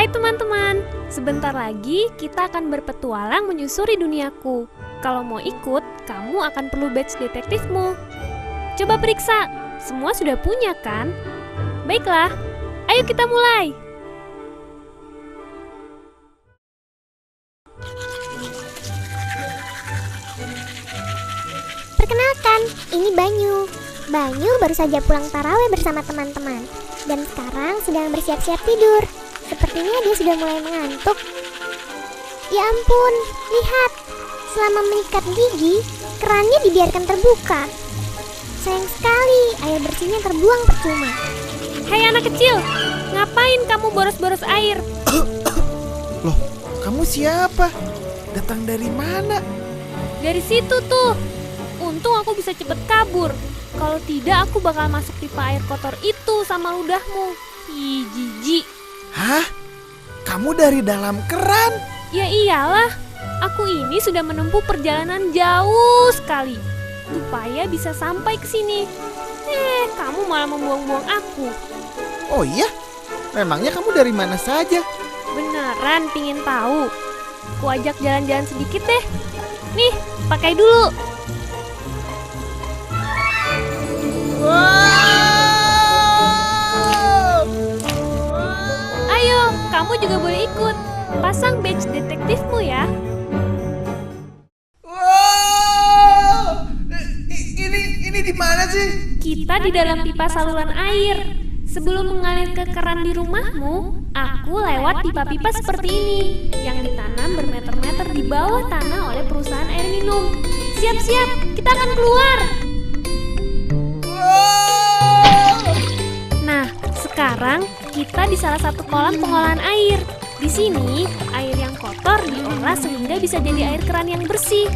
Hai teman-teman, sebentar lagi kita akan berpetualang menyusuri duniaku. Kalau mau ikut, kamu akan perlu badge detektifmu. Coba periksa, semua sudah punya kan? Baiklah, ayo kita mulai. Perkenalkan, ini Banyu. Banyu baru saja pulang tarawih bersama teman-teman dan sekarang sedang bersiap-siap tidur. Sepertinya dia sudah mulai mengantuk. Ya ampun, lihat. Selama mengikat gigi, kerannya dibiarkan terbuka. Sayang sekali, air bersihnya terbuang percuma. Hei anak kecil, ngapain kamu boros-boros air? Loh, kamu siapa? Datang dari mana? Dari situ tuh. Untung aku bisa cepet kabur. Kalau tidak aku bakal masuk pipa air kotor itu sama ludahmu. Ih, jijik. Hah? Kamu dari dalam keran? Ya iyalah, aku ini sudah menempuh perjalanan jauh sekali supaya bisa sampai ke sini. Kamu malah membuang-buang aku. Oh iya? Memangnya kamu dari mana saja? Beneran pingin tahu? Aku ajak jalan-jalan sedikit deh. Nih, pakai dulu. Ayo, kamu juga boleh ikut. Pasang badge detektifmu ya. Wow! Ini di mana sih? Kita di dalam pipa saluran air. Sebelum mengalir ke keran di rumahmu, aku lewat pipa-pipa seperti ini yang ditanam bermeter-meter di bawah tanah oleh perusahaan air minum. Siap-siap, kita akan keluar. Nah, sekarang kita di salah satu kolam pengolahan air. Di sini, air yang kotor diolah sehingga bisa jadi air keran yang bersih.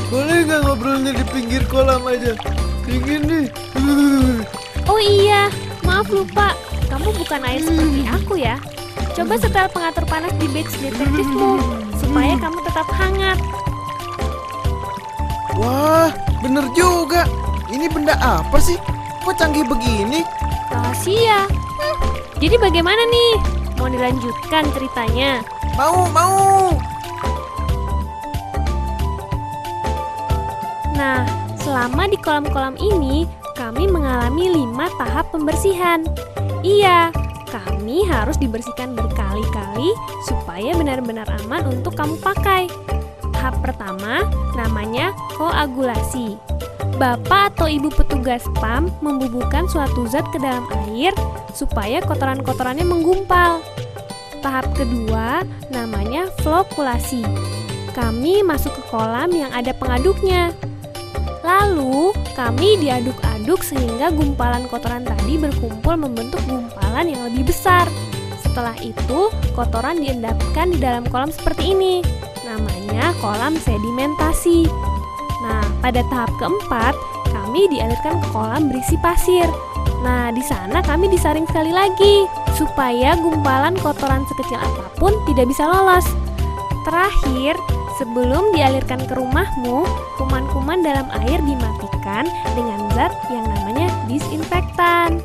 Boleh nggak ngobrolnya di pinggir kolam aja? Dingin nih. Oh iya, maaf lupa. Kamu bukan air seperti aku ya. Coba setel pengatur panas di badge detektifmu supaya kamu tetap hangat. Wah, bener juga. Ini benda apa sih? Kok canggih begini? Rahasia. Jadi bagaimana nih? Mau dilanjutkan ceritanya? Mau. Nah, selama di kolam-kolam ini, kami mengalami 5 tahap pembersihan. Iya, kami harus dibersihkan berkali-kali supaya benar-benar aman untuk kamu pakai. Tahap pertama namanya koagulasi. Bapak atau ibu petugas PAM membubuhkan suatu zat ke dalam air supaya kotoran-kotorannya menggumpal. Tahap kedua namanya flokulasi. Kami masuk ke kolam yang ada pengaduknya. Lalu, kami diaduk-aduk sehingga gumpalan kotoran tadi berkumpul membentuk gumpalan yang lebih besar. Setelah itu, kotoran diendapkan di dalam kolam seperti ini. Namanya kolam sedimentasi. Nah, pada tahap keempat, kami dialirkan ke kolam berisi pasir. Nah, di sana kami disaring sekali lagi, supaya gumpalan kotoran sekecil apapun tidak bisa lolos. Terakhir, sebelum dialirkan ke rumahmu, kuman-kuman dalam air dimatikan dengan zat yang namanya disinfektan.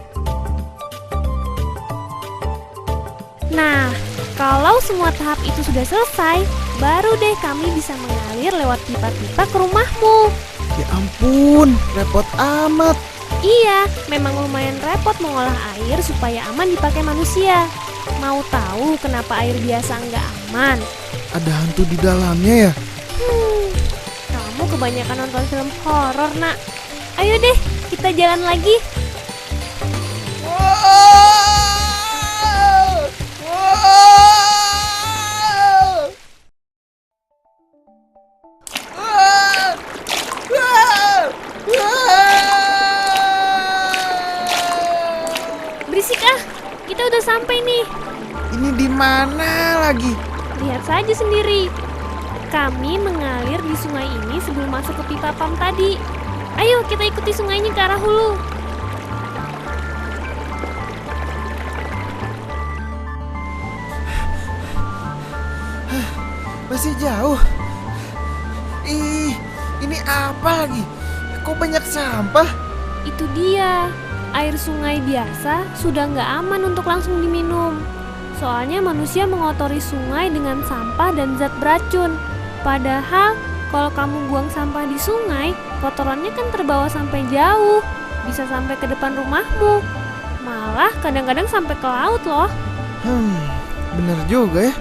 Nah, kalau semua tahap itu sudah selesai, baru deh kami bisa mengalir lewat pipa-pipa ke rumahmu. Ya ampun, repot amat. Iya, memang lumayan repot mengolah air supaya aman dipakai manusia. Mau tahu kenapa air biasa nggak aman? Ada hantu di dalamnya ya? Kamu kebanyakan nonton film horor, nak. Ayo deh, kita jalan lagi. Berisik ah, kita udah sampai nih. Ini di mana lagi? Lihat saja sendiri. Kami mengalir di sungai ini sebelum masuk ke pipa PAM tadi. Ayo kita ikuti sungainya ke arah hulu. Masih jauh. Ini apa lagi? Kok banyak sampah? Itu dia, air sungai biasa sudah nggak aman untuk langsung diminum. Soalnya manusia mengotori sungai dengan sampah dan zat beracun. Padahal kalau kamu buang sampah di sungai, kotorannya kan terbawa sampai jauh, bisa sampai ke depan rumahmu. Malah kadang-kadang sampai ke laut loh. Bener juga ya.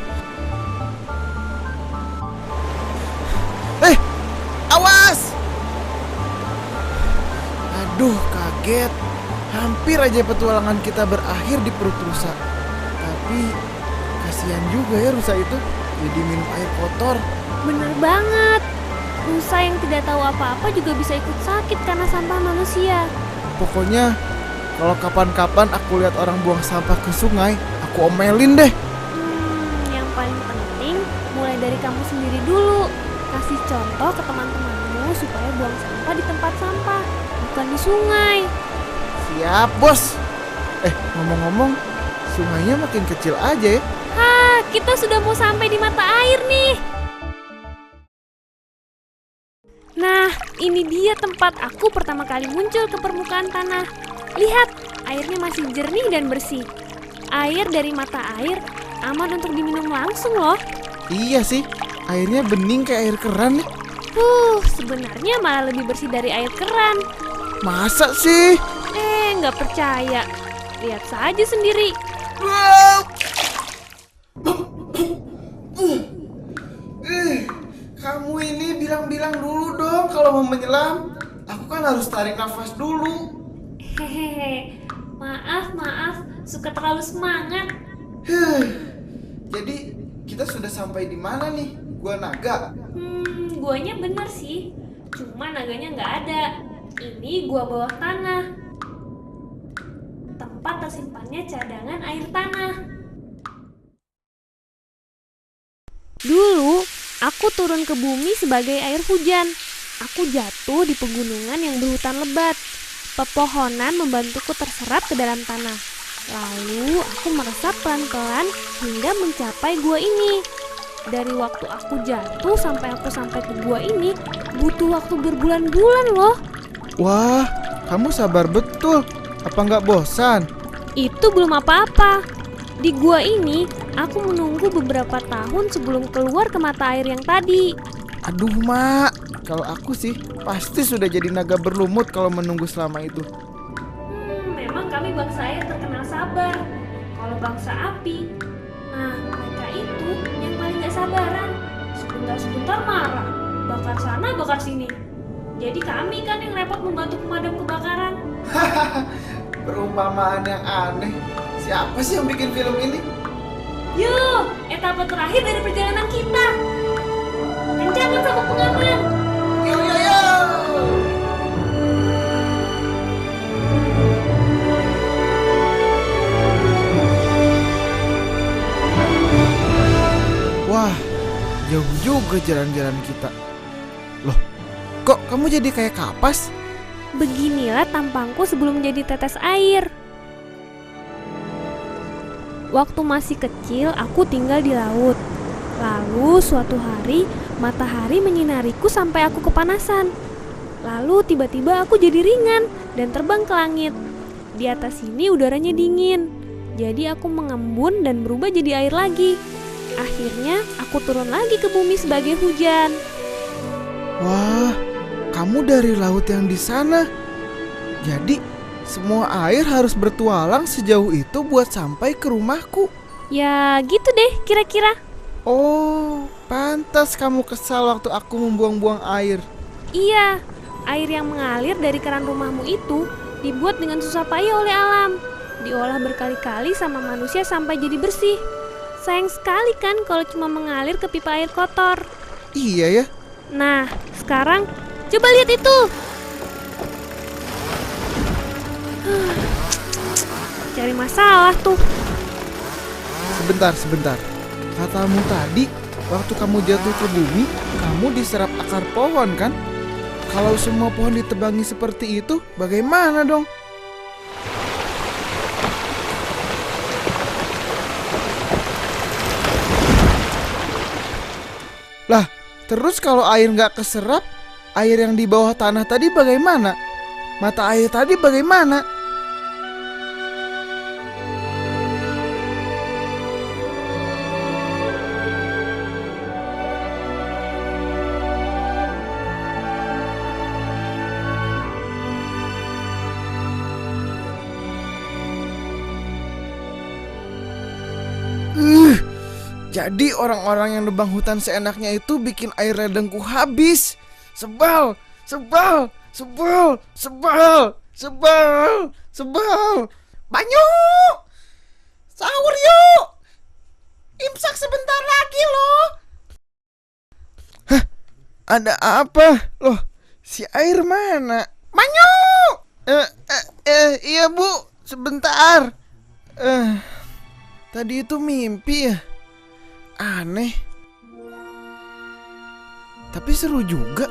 Awas! Aduh, kaget. Hampir aja petualangan kita berakhir di perut rusa. Tapi kasihan juga ya rusa itu, jadi minum air kotor. Bener banget. Rusa yang tidak tahu apa-apa juga bisa ikut sakit karena sampah manusia. Pokoknya kalau kapan-kapan aku lihat orang buang sampah ke sungai, aku omelin deh. Yang paling penting mulai dari kamu sendiri dulu. Kasih contoh ke teman-temanmu supaya buang sampah di tempat sampah, bukan di sungai. Siap, bos. Ngomong-ngomong, sungainya makin kecil aja ya. Kita sudah mau sampai di mata air nih. Nah, ini dia tempat aku pertama kali muncul ke permukaan tanah. Lihat, airnya masih jernih dan bersih. Air dari mata air aman untuk diminum langsung loh. Iya sih, airnya bening kayak air keran nih. Sebenarnya malah lebih bersih dari air keran. Masa sih? Nggak percaya. Lihat saja sendiri. Kamu ini bilang-bilang dulu dong kalau mau menyelam. Aku kan harus tarik nafas dulu. Hehehe, maaf, suka terlalu semangat. Jadi kita sudah sampai di mana nih? Gua Naga. Guanya bener sih, cuma naganya nggak ada. Ini gua bawah tanah, tempat tersimpannya cadangan air tanah. Dulu, aku turun ke bumi sebagai air hujan. Aku jatuh di pegunungan yang berhutan lebat. Pepohonan membantuku terserap ke dalam tanah. Lalu aku meresap pelan-pelan hingga mencapai gua ini. Dari waktu aku jatuh sampai aku sampai ke gua ini butuh waktu berbulan-bulan loh. Wah, kamu sabar betul. Apa nggak bosan? Itu belum apa-apa. Di gua ini aku menunggu beberapa tahun sebelum keluar ke mata air yang tadi. Aduh, Mak. Kalau aku sih pasti sudah jadi naga berlumut kalau menunggu selama itu. Memang kami bangsa air terkenal sabar. Kalau bangsa api, nah mereka itu yang paling gak sabaran. Sebentar-sebentar marah, bakar sana bakar sini. Jadi kami kan yang repot membantu pemadam kebakaran. Perumpamaan yang aneh. Siapa sih yang bikin film ini? Yuk, etapa terakhir dari perjalanan kita. Kencangan sama pengaman. Yo. Wah, jauh juga jalan-jalan kita. Loh, kok kamu jadi kayak kapas? Beginilah tampangku sebelum menjadi tetes air. Waktu masih kecil, aku tinggal di laut. Lalu suatu hari, matahari menyinariku sampai aku kepanasan. Lalu tiba-tiba aku jadi ringan dan terbang ke langit. Di atas sini udaranya dingin. Jadi aku mengembun dan berubah jadi air lagi. Akhirnya aku turun lagi ke bumi sebagai hujan. Wah, kamu dari laut yang di sana. Jadi semua air harus bertualang sejauh itu buat sampai ke rumahku. Ya gitu deh kira-kira. Oh, pantas kamu kesal waktu aku membuang-buang air. Iya, air yang mengalir dari keran rumahmu itu dibuat dengan susah payah oleh alam. Diolah berkali-kali sama manusia sampai jadi bersih. Sayang sekali kan kalau cuma mengalir ke pipa air kotor. Iya ya. Nah, sekarang coba lihat itu. Cari masalah tuh. Sebentar. Katamu tadi, waktu kamu jatuh ke bumi, kamu diserap akar pohon kan? Kalau semua pohon ditebangi seperti itu, bagaimana dong? Lah, terus kalau air nggak keserap, air yang di bawah tanah tadi bagaimana? Mata air tadi bagaimana? Jadi orang-orang yang nebang hutan seenaknya itu bikin air ledengku habis. Sebal, sebal, sebal, sebal, sebal, sebal. Banyu, sahur yuk. Imsak sebentar lagi loh. Hah, ada apa? Loh, si air mana? Banyu. Iya bu, sebentar. Tadi itu mimpi ya. Aneh. Tapi seru juga.